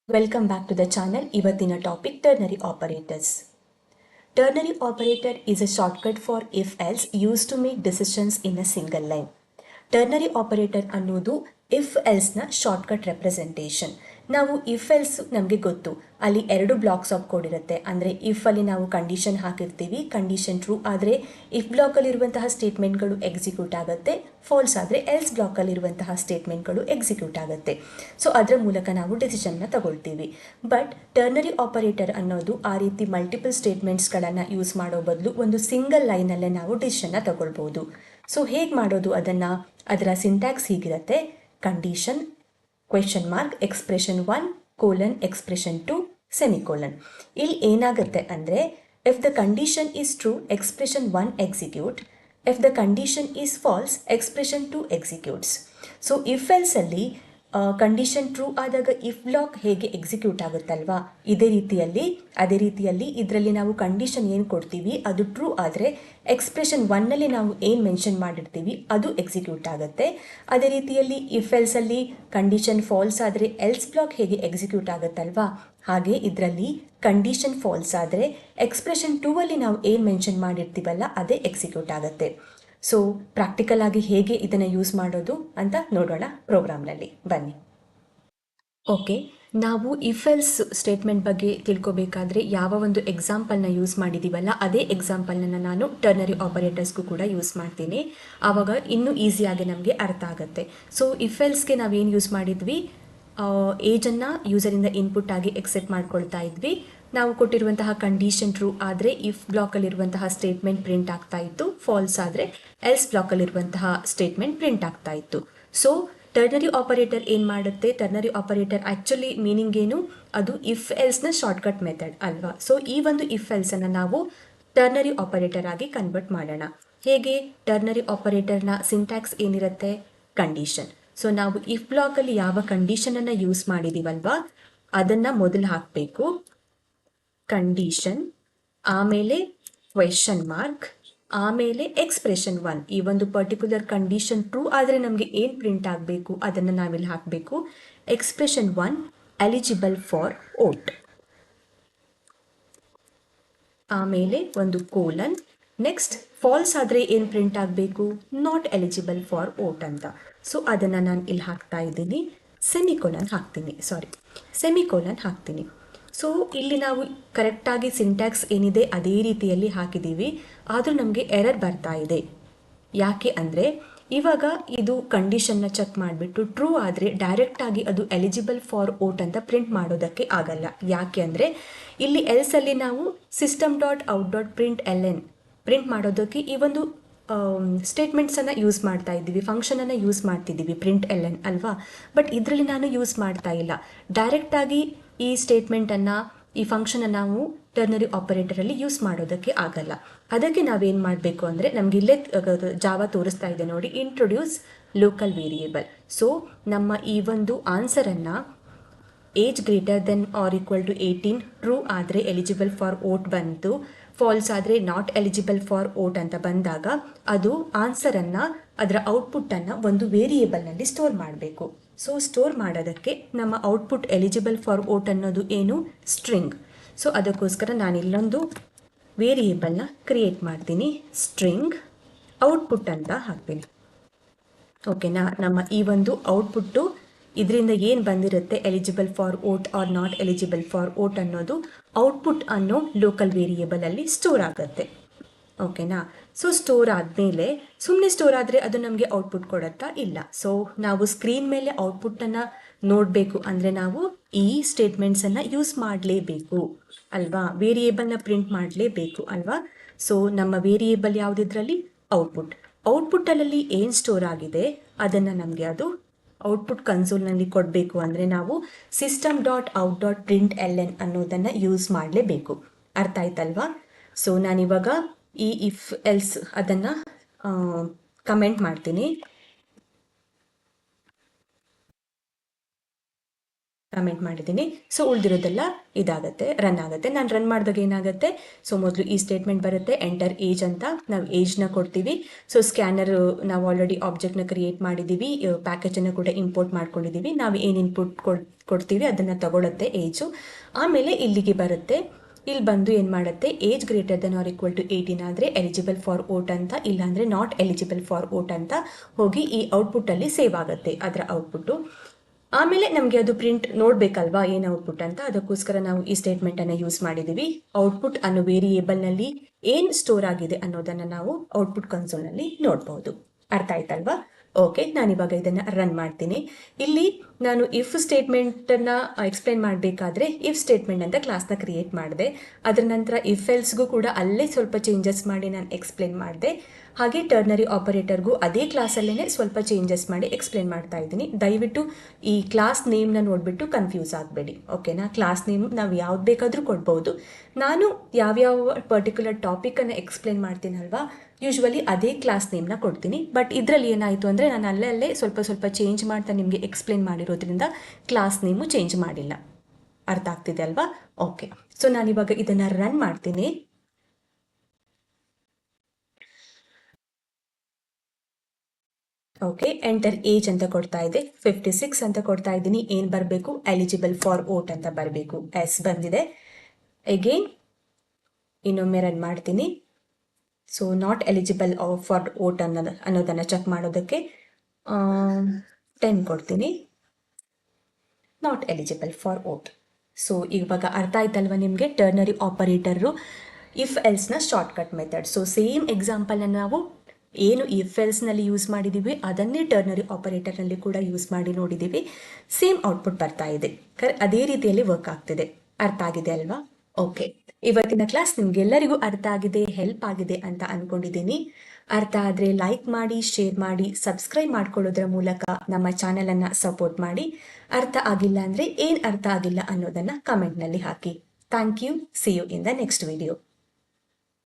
Welcome back to the channel. ಇವತ್ತಿನ topic ternary operators. Ternary operator is a shortcut for if-else used to make decisions in a single line. Ternary operator ಅನ್ನೋದು if-else ನ shortcut representation. ನಾವು if-else ನಮಗೆ ಗೊತ್ತು, ಅಲ್ಲಿ ಎರಡು blocks of code ಇರುತ್ತೆ. ಅಂದರೆ ಇಫ್ ಅಲ್ಲಿ ನಾವು ಕಂಡೀಷನ್ ಹಾಕಿರ್ತೀವಿ, ಕಂಡೀಷನ್ ಟ್ರೂ ಆದರೆ ಇಫ್ ಬ್ಲಾಕಲ್ಲಿರುವಂತಹ ಸ್ಟೇಟ್ಮೆಂಟ್ಗಳು ಎಕ್ಸಿಕ್ಯೂಟ್ ಆಗುತ್ತೆ, ಫಾಲ್ಸ್ ಆದರೆ ಎಲ್ಸ್ ಬ್ಲಾಕಲ್ಲಿರುವಂತಹ ಸ್ಟೇಟ್ಮೆಂಟ್ಗಳು ಎಕ್ಸಿಕ್ಯೂಟ್ ಆಗುತ್ತೆ. ಸೊ ಅದರ ಮೂಲಕ ನಾವು ಡಿಸಿಷನ್ನ ತಗೊಳ್ತೀವಿ. ಬಟ್ ಟರ್ನರಿ ಆಪರೇಟರ್ ಅನ್ನೋದು ಆ ರೀತಿ ಮಲ್ಟಿಪಲ್ ಸ್ಟೇಟ್ಮೆಂಟ್ಸ್ಗಳನ್ನು ಯೂಸ್ ಮಾಡೋ ಬದಲು ಒಂದು ಸಿಂಗಲ್ ಲೈನಲ್ಲೇ ನಾವು ಡಿಸಿಷನ್ನ ತಗೊಳ್ಬೋದು. ಸೊ ಹೇಗೆ ಮಾಡೋದು ಅದನ್ನು? ಅದರ ಸಿಂಟ್ಯಾಕ್ಸ್ ಹೀಗಿರುತ್ತೆ: condition question mark expression 1 colon expression 2 semicolon. ಇಲ್ಲಿ ಏನಾಗುತ್ತೆ ಅಂದರೆ, if the condition is true expression 1 execute, if the condition is false expression 2 executes. So if else ಅಲ್ಲಿ ಕಂಡೀಷನ್ ಟ್ರೂ ಆದಾಗ ಇಫ್ ಬ್ಲಾಕ್ ಹೇಗೆ ಎಕ್ಸಿಕ್ಯೂಟ್ ಆಗುತ್ತಲ್ವಾ, ಅದೇ ರೀತಿಯಲ್ಲಿ ಇದರಲ್ಲಿ ನಾವು ಕಂಡೀಷನ್ ಏನು ಕೊಡ್ತೀವಿ ಅದು ಟ್ರೂ ಆದರೆ ಎಕ್ಸ್ಪ್ರೆಷನ್ 1ನಲ್ಲಿ ನಾವು ಏನು ಮೆನ್ಷನ್ ಮಾಡಿರ್ತೀವಿ ಅದು ಎಕ್ಸಿಕ್ಯೂಟ್ ಆಗುತ್ತೆ. ಅದೇ ರೀತಿಯಲ್ಲಿ ಇಫ್ ಎಲ್ಸ್ ಅಲ್ಲಿ ಕಂಡೀಷನ್ ಫಾಲ್ಸ್ ಆದರೆ ಎಲ್ಸ್ ಬ್ಲಾಕ್ ಹೇಗೆ ಎಕ್ಸಿಕ್ಯೂಟ್ ಆಗುತ್ತಲ್ವಾ, ಹಾಗೆ ಇದರಲ್ಲಿ ಕಂಡೀಷನ್ ಫಾಲ್ಸ್ ಆದರೆ ಎಕ್ಸ್ಪ್ರೆಷನ್ 2ಅಲ್ಲಿ ನಾವು ಏನು ಮೆನ್ಷನ್ ಮಾಡಿರ್ತೀವಲ್ಲ ಅದೇ ಎಕ್ಸಿಕ್ಯೂಟ್ ಆಗುತ್ತೆ. ಸೊ ಪ್ರಾಕ್ಟಿಕಲ್ ಆಗಿ ಹೇಗೆ ಇದನ್ನು ಯೂಸ್ ಮಾಡೋದು ಅಂತ ನೋಡೋಣ ಪ್ರೋಗ್ರಾಮ್ನಲ್ಲಿ, ಬನ್ನಿ. ಓಕೆ, ನಾವು ಇಫ್ ಎಲ್ಸ್ ಸ್ಟೇಟ್ಮೆಂಟ್ ಬಗ್ಗೆ ತಿಳ್ಕೊಬೇಕಾದ್ರೆ ಯಾವ ಒಂದು ಎಕ್ಸಾಂಪಲ್ನ ಯೂಸ್ ಮಾಡಿದ್ದೀವಲ್ಲ ಅದೇ ಎಕ್ಸಾಂಪಲ್ನ ನಾನು ಟರ್ನರಿ ಆಪರೇಟರ್ಸ್ಗೂ ಕೂಡ ಯೂಸ್ ಮಾಡ್ತೀನಿ. ಆವಾಗ ಇನ್ನೂ ಈಸಿಯಾಗಿ ನಮಗೆ ಅರ್ಥ ಆಗುತ್ತೆ. ಸೊ ಇಫ್ ಎಲ್ಸ್ಗೆ ನಾವೇನು ಯೂಸ್ ಮಾಡಿದ್ವಿ, ಏಜನ್ನು ಯೂಸರಿಂದ ಇನ್ಪುಟ್ ಆಗಿ ಎಕ್ಸೆಪ್ಟ್ ಮಾಡ್ಕೊಳ್ತಾ ಇದ್ವಿ. ನಾವು ಕೊಟ್ಟಿರುವಂತಹ ಕಂಡೀಷನ್ ಟ್ರೂ ಆದರೆ ಇಫ್ ಬ್ಲಾಕಲ್ಲಿರುವಂತಹ ಸ್ಟೇಟ್ಮೆಂಟ್ ಪ್ರಿಂಟ್ ಆಗ್ತಾ ಇತ್ತು, ಫಾಲ್ಸ್ ಆದರೆ ಎಲ್ಸ್ ಬ್ಲಾಕಲ್ಲಿರುವಂತಹ ಸ್ಟೇಟ್ಮೆಂಟ್ ಪ್ರಿಂಟ್ ಆಗ್ತಾ ಇತ್ತು. ಸೊ ಟರ್ನರಿ ಆಪರೇಟರ್ ಏನು ಮಾಡುತ್ತೆ? ಟರ್ನರಿ ಆಪರೇಟರ್ ಆ್ಯಕ್ಚುಲಿ ಮೀನಿಂಗ್ ಏನು? ಅದು ಇಫ್ ಎಲ್ಸ್ನ ಶಾರ್ಟ್ಕಟ್ ಮೆಥಡ್ ಅಲ್ವಾ. ಸೊ ಈ ಒಂದು ಇಫ್ ಎಲ್ಸನ್ನು ನಾವು ಟರ್ನರಿ ಆಪರೇಟರ್ ಆಗಿ ಕನ್ವರ್ಟ್ ಮಾಡೋಣ. ಹೇಗೆ? ಟರ್ನರಿ ಆಪರೇಟರ್ನ ಸಿಂಟ್ಯಾಕ್ಸ್ ಏನಿರುತ್ತೆ? ಕಂಡೀಷನ್. ಸೊ ನಾವು ಇಫ್ ಬ್ಲಾಕಲ್ಲಿ ಯಾವ ಕಂಡೀಷನನ್ನು ಯೂಸ್ ಮಾಡಿದ್ದೀವಲ್ವಾ ಅದನ್ನು ಮೊದಲು ಹಾಕಬೇಕು. ಕಂಡೀಷನ್, ಆಮೇಲೆ ಕ್ವೆಶನ್ ಮಾರ್ಕ್, ಆಮೇಲೆ ಎಕ್ಸ್ಪ್ರೆಷನ್ 1. ಈ ಒಂದು ಪರ್ಟಿಕ್ಯುಲರ್ ಕಂಡೀಷನ್ ಟ್ರೂ ಆದರೆ ನಮಗೆ ಏನು ಪ್ರಿಂಟ್ ಆಗಬೇಕು ಅದನ್ನು ನಾವಿಲ್ಲಿ ಹಾಕಬೇಕು. ಎಕ್ಸ್ಪ್ರೆಷನ್ 1 ಎಲಿಜಿಬಲ್ ಫಾರ್ ಓಟ್, ಆಮೇಲೆ ಒಂದು ಕೋಲನ್. ನೆಕ್ಸ್ಟ್ ಫಾಲ್ಸ್ ಆದರೆ ಏನು ಪ್ರಿಂಟ್ ಆಗಬೇಕು? ನಾಟ್ ಎಲಿಜಿಬಲ್ ಫಾರ್ ಓಟ್ ಅಂತ. ಸೊ ಅದನ್ನು ನಾನು ಇಲ್ಲಿ ಹಾಕ್ತಾ ಇದ್ದೀನಿ. ಸೆಮಿಕೋಲನ್ ಹಾಕ್ತೀನಿ. ಸೊ ಇಲ್ಲಿ ನಾವು ಕರೆಕ್ಟಾಗಿ ಸಿಂಟ್ಯಾಕ್ಸ್ ಏನಿದೆ ಅದೇ ರೀತಿಯಲ್ಲಿ ಹಾಕಿದ್ದೀವಿ, ಆದರೂ ನಮಗೆ ಎರರ್ ಬರ್ತಾ ಇದೆ. ಯಾಕೆ ಅಂದರೆ ಇವಾಗ ಇದು ಕಂಡೀಷನ್ನ ಚೆಕ್ ಮಾಡಿಬಿಟ್ಟು ಟ್ರೂ ಆದರೆ ಡೈರೆಕ್ಟಾಗಿ ಅದು ಎಲಿಜಿಬಲ್ ಫಾರ್ ಓಟ್ ಅಂತ ಪ್ರಿಂಟ್ ಮಾಡೋದಕ್ಕೆ ಆಗಲ್ಲ. ಯಾಕೆ ಅಂದರೆ ಇಲ್ಲಿ ಎಲ್ಸಲ್ಲಿ ನಾವು system.out.println ಪ್ರಿಂಟ್ ಮಾಡೋದಕ್ಕೆ ಈ ಒಂದು ಸ್ಟೇಟ್ಮೆಂಟ್ಸನ್ನು ಯೂಸ್ ಮಾಡ್ತಾ ಇದ್ದೀವಿ, ಫಂಕ್ಷನನ್ನು ಯೂಸ್ ಮಾಡ್ತಿದ್ದೀವಿ, println ಅಲ್ವಾ. ಬಟ್ ಇದರಲ್ಲಿ ನಾನು ಯೂಸ್ ಮಾಡ್ತಾ ಇಲ್ಲ. ಡೈರೆಕ್ಟಾಗಿ ಈ ಸ್ಟೇಟ್ಮೆಂಟನ್ನು, ಈ ಫಂಕ್ಷನನ್ನು ನಾವು ಟರ್ನರಿ ಆಪರೇಟರಲ್ಲಿ ಯೂಸ್ ಮಾಡೋದಕ್ಕೆ ಆಗಲ್ಲ. ಅದಕ್ಕೆ ನಾವೇನು ಮಾಡಬೇಕು ಅಂದರೆ, ನಮಗೆ ಇಲ್ಲೇ ಜಾವ ತೋರಿಸ್ತಾ ಇದೆ ನೋಡಿ, ಇಂಟ್ರೊಡ್ಯೂಸ್ ಲೋಕಲ್ ವೇರಿಯೇಬಲ್. ಸೊ ನಮ್ಮ ಈ ಒಂದು ಆನ್ಸರನ್ನು age greater than or equal to 18 true ಆದರೆ ಎಲಿಜಿಬಲ್ ಫಾರ್ ಓಟ್ ಬಂತು, ಫಾಲ್ಸ್ ಆದರೆ ನಾಟ್ ಎಲಿಜಿಬಲ್ ಫಾರ್ ಓಟ್ ಅಂತ ಬಂದಾಗ ಅದು ಆನ್ಸರನ್ನು, ಅದರ ಔಟ್ಪುಟ್ಟನ್ನು ಒಂದು ವೇರಿಯೇಬಲ್ನಲ್ಲಿ ಸ್ಟೋರ್ ಮಾಡಬೇಕು. ಸೊ ಸ್ಟೋರ್ ಮಾಡೋದಕ್ಕೆ ನಮ್ಮ ಔಟ್ಪುಟ್ ಎಲಿಜಿಬಲ್ ಫಾರ್ ಓಟ್ ಅನ್ನೋದು ಏನು? ಸ್ಟ್ರಿಂಗ್. ಸೊ ಅದಕ್ಕೋಸ್ಕರ ನಾನು ಇಲ್ಲೊಂದು ವೇರಿಯೇಬಲ್ನ ಕ್ರಿಯೇಟ್ ಮಾಡ್ತೀನಿ, ಸ್ಟ್ರಿಂಗ್ ಔಟ್ಪುಟ್ ಅಂತ ಹಾಕ್ತೀನಿ. ಓಕೆನಾ? ನಮ್ಮ ಈ ಒಂದು ಔಟ್ಪುಟ್ಟು ಇದರಿಂದ ಏನು ಬಂದಿರುತ್ತೆ, eligible for vote or not eligible for vote ಅನ್ನೋದು ಔಟ್ಪುಟ್ ಅನ್ನೋ ಲೋಕಲ್ ವೇರಿಯೇಬಲಲ್ಲಿ ಸ್ಟೋರ್ ಆಗುತ್ತೆ. ಓಕೆನಾ? ಸೊ ಸ್ಟೋರ್ ಆದಮೇಲೆ ಸುಮ್ಮನೆ ಸ್ಟೋರ್ ಆದರೆ ಅದು ನಮಗೆ ಔಟ್ಪುಟ್ ಕೊಡುತ್ತಾ? ಇಲ್ಲ. ಸೊ ನಾವು ಸ್ಕ್ರೀನ್ ಮೇಲೆ ಔಟ್ಪುಟ್ಟನ್ನು ನೋಡಬೇಕು ಅಂದರೆ ನಾವು ಈ ಸ್ಟೇಟ್ಮೆಂಟ್ಸನ್ನು ಯೂಸ್ ಮಾಡಲೇಬೇಕು ಅಲ್ವಾ, ವೇರಿಯೇಬಲ್ನ ಪ್ರಿಂಟ್ ಮಾಡಲೇಬೇಕು ಅಲ್ವಾ. ಸೊ ನಮ್ಮ ವೇರಿಯೇಬಲ್ ಯಾವುದಿದ್ರಲ್ಲಿ? ಔಟ್ಪುಟ್ಟಲ್ಲಿ ಏನು ಸ್ಟೋರ್ ಆಗಿದೆ ಅದನ್ನು ನಮಗೆ ಅದು ಔಟ್ಪುಟ್ ಕನ್ಸೋಲ್ನಲ್ಲಿ ಕೊಡಬೇಕು ಅಂದರೆ ನಾವು system.out.println ಅನ್ನೋದನ್ನು ಯೂಸ್ ಮಾಡಲೇಬೇಕು. ಅರ್ಥ ಆಯ್ತಲ್ವಾ? ಸೊ ನಾನಿವಾಗ ಈ ಇಫ್ ಎಲ್ಸ್ ಅದನ್ನು ಕಮೆಂಟ್ ಮಾಡ್ತೀನಿ. ಕಮೆಂಟ್ ಮಾಡಿದ್ದೀನಿ. ಸೊ ಉಳಿದಿರೋದೆಲ್ಲ ಇದಾಗುತ್ತೆ, ರನ್ ಆಗುತ್ತೆ. ನಾನು ರನ್ ಮಾಡಿದಾಗ ಏನಾಗುತ್ತೆ, ಸೊ ಮೊದಲು ಈ ಸ್ಟೇಟ್ಮೆಂಟ್ ಬರುತ್ತೆ, ಎಂಟರ್ ಏಜ್ ಅಂತ. ನಾವು ಏಜ್ನ ಕೊಡ್ತೀವಿ. ಸೊ ಸ್ಕ್ಯಾನರ್ ನಾವು ಆಲ್ರೆಡಿ ಆಬ್ಜೆಕ್ಟ್ನ ಕ್ರಿಯೇಟ್ ಮಾಡಿದ್ದೀವಿ, ಪ್ಯಾಕೇಜನ್ನು ಕೂಡ ಇಂಪೋರ್ಟ್ ಮಾಡ್ಕೊಂಡಿದ್ದೀವಿ. ನಾವು ಏನು ಇನ್ಪುಟ್ ಕೊಡ್ತೀವಿ ಅದನ್ನು ತಗೊಳುತ್ತೆ ಏಜು. ಆಮೇಲೆ ಇಲ್ಲಿಗೆ ಬರುತ್ತೆ. ಇಲ್ಲಿ ಬಂದು ಏನು ಮಾಡುತ್ತೆ, age greater than or equal to 18 ಆದರೆ ಎಲಿಜಿಬಲ್ ಫಾರ್ ವೋಟ್ ಅಂತ, ಇಲ್ಲಾಂದರೆ ನಾಟ್ ಎಲಿಜಿಬಲ್ ಫಾರ್ ವೋಟ್ ಅಂತ ಹೋಗಿ ಈ ಔಟ್ಪುಟ್ಟಲ್ಲಿ ಸೇವ್ ಆಗುತ್ತೆ, ಅದರ ಔಟ್ಪುಟ್ಟು. ಆಮೇಲೆ ನಮಗೆ ಅದು ಪ್ರಿಂಟ್ ನೋಡಬೇಕಲ್ವಾ ಏನು ಔಟ್ಪುಟ್ ಅಂತ, ಅದಕ್ಕೋಸ್ಕರ ನಾವು ಈ ಸ್ಟೇಟ್ಮೆಂಟನ್ನು ಯೂಸ್ ಮಾಡಿದ್ದೀವಿ. ಔಟ್ಪುಟ್ ಅನ್ನೋ ವೇರಿಯೇಬಲ್ನಲ್ಲಿ ಏನು ಸ್ಟೋರ್ ಆಗಿದೆ ಅನ್ನೋದನ್ನು ನಾವು ಔಟ್ಪುಟ್ ಕನ್ಸೋಲ್ನಲ್ಲಿ ನೋಡ್ಬೋದು. ಅರ್ಥ ಆಯ್ತಲ್ವಾ? ಓಕೆ, ನಾನಿವಾಗ ಇದನ್ನು ರನ್ ಮಾಡ್ತೀನಿ. ಇಲ್ಲಿ ನಾನು ಇಫ್ ಸ್ಟೇಟ್ಮೆಂಟನ್ನು ಎಕ್ಸ್ಪ್ಲೇನ್ ಮಾಡಬೇಕಾದ್ರೆ ಇಫ್ ಸ್ಟೇಟ್ಮೆಂಟ್ ಅಂತ ಕ್ಲಾಸ್ನ ಕ್ರಿಯೇಟ್ ಮಾಡಿದೆ. ಅದರ ನಂತರ ಇಫ್ ಎಲ್ಸ್ಗೂ ಕೂಡ ಅಲ್ಲೇ ಸ್ವಲ್ಪ ಚೇಂಜಸ್ ಮಾಡಿ ನಾನು ಎಕ್ಸ್ಪ್ಲೇನ್ ಮಾಡಿದೆ. ಹಾಗೆ ಟರ್ನರಿ ಆಪರೇಟರ್ಗೂ ಅದೇ ಕ್ಲಾಸಲ್ಲೇ ಸ್ವಲ್ಪ ಚೇಂಜಸ್ ಮಾಡಿ ಎಕ್ಸ್ಪ್ಲೇನ್ ಮಾಡ್ತಾ ಇದ್ದೀನಿ. ದಯವಿಟ್ಟು ಈ ಕ್ಲಾಸ್ ನೇಮ್ನ ನೋಡಿಬಿಟ್ಟು ಕನ್ಫ್ಯೂಸ್ ಆಗಬೇಡಿ, ಓಕೆನಾ? ಕ್ಲಾಸ್ ನೇಮ್ ನಾವು ಯಾವ್ದು ಬೇಕಾದರೂ ಕೊಡ್ಬೋದು. ನಾನು ಯಾವ್ಯಾವ ಪರ್ಟಿಕ್ಯುಲರ್ ಟಾಪಿಕನ್ನು ಎಕ್ಸ್ಪ್ಲೇನ್ ಮಾಡ್ತೀನಲ್ವಾ, ಯೂಶ್ವಲಿ ಅದೇ ಕ್ಲಾಸ್ ನೇಮ್ನ ಕೊಡ್ತೀನಿ. ಬಟ್ ಇದರಲ್ಲಿ ಏನಾಯಿತು ಅಂದರೆ ನಾನು ಅಲ್ಲೇ ಸ್ವಲ್ಪ ಚೇಂಜ್ ಮಾಡ್ತಾ ನಿಮಗೆ ಎಕ್ಸ್ಪ್ಲೇನ್ ಮಾಡಿರೋದ್ರಿಂದ ಕ್ಲಾಸ್ ನೇಮು ಚೇಂಜ್ ಮಾಡಿಲ್ಲ. ಅರ್ಥ ಆಗ್ತಿದೆ ಅಲ್ವಾ? ಓಕೆ, ಸೊ ನಾನಿವಾಗ ಇದನ್ನು ರನ್ ಮಾಡ್ತೀನಿ. ಓಕೆ, ಎಂಟರ್ ಏಜ್ ಅಂತ ಕೊಡ್ತಾ ಇದೆ, 56 ಅಂತ ಕೊಡ್ತಾ ಇದ್ದೀನಿ. ಏನು ಬರಬೇಕು, ಎಲಿಜಿಬಲ್ ಫಾರ್ ವೋಟ್ ಅಂತ ಬರಬೇಕು. ಎಸ್ ಬಂದಿದೆ. ಅಗೇನ್ ಇನ್ನೊಮ್ಮೆ ರನ್ ಮಾಡ್ತೀನಿ. So not eligible for vote ಅನ್ನೋದನ್ನು ಚೆಕ್ ಮಾಡೋದಕ್ಕೆ 10 ಕೊಡ್ತೀನಿ. Not eligible for vote. So ಇವಾಗ ಅರ್ಥ ಆಯ್ತಲ್ವ ನಿಮಗೆ ಟರ್ನರಿ ಆಪರೇಟರು ಇಫ್ ಎಲ್ಸ್ನ ಶಾರ್ಟ್ಕಟ್ ಮೆಥಡ್. ಸೊ ಸೇಮ್ ಎಕ್ಸಾಂಪಲ್ನ ನಾವು ಏನು ಇಫ್ ಎಲ್ಸ್ನಲ್ಲಿ ಯೂಸ್ ಮಾಡಿದ್ದೀವಿ ಅದನ್ನೇ ಟರ್ನರಿ ಆಪರೇಟರ್ನಲ್ಲಿ ಕೂಡ ಯೂಸ್ ಮಾಡಿ ನೋಡಿದ್ದೀವಿ. ಸೇಮ್ ಔಟ್ಪುಟ್ ಬರ್ತಾ ಇದೆ, ಅದೇ ರೀತಿಯಲ್ಲಿ ವರ್ಕ್ ಆಗ್ತಿದೆ. ಅರ್ಥ ಆಗಿದೆ ಅಲ್ವಾ? ಓಕೆ, ಇವತ್ತಿನ ಕ್ಲಾಸ್ ನಿಮ್ಗೆಲ್ಲರಿಗೂ ಅರ್ಥ ಆಗಿದೆ, ಹೆಲ್ಪ್ ಆಗಿದೆ ಅಂತ ಅಂದ್ಕೊಂಡಿದ್ದೀನಿ. ಅರ್ಥ ಆದರೆ ಲೈಕ್ ಮಾಡಿ, ಶೇರ್ ಮಾಡಿ, ಸಬ್ಸ್ಕ್ರೈಬ್ ಮಾಡ್ಕೊಳ್ಳೋದ್ರ ಮೂಲಕ ನಮ್ಮ ಚಾನಲನ್ನು ಸಪೋರ್ಟ್ ಮಾಡಿ. ಅರ್ಥ ಆಗಿಲ್ಲ ಅಂದರೆ ಏನು ಅರ್ಥ ಆಗಿಲ್ಲ ಅನ್ನೋದನ್ನು ಕಮೆಂಟ್ನಲ್ಲಿ ಹಾಕಿ. Thank you. See you in the next video.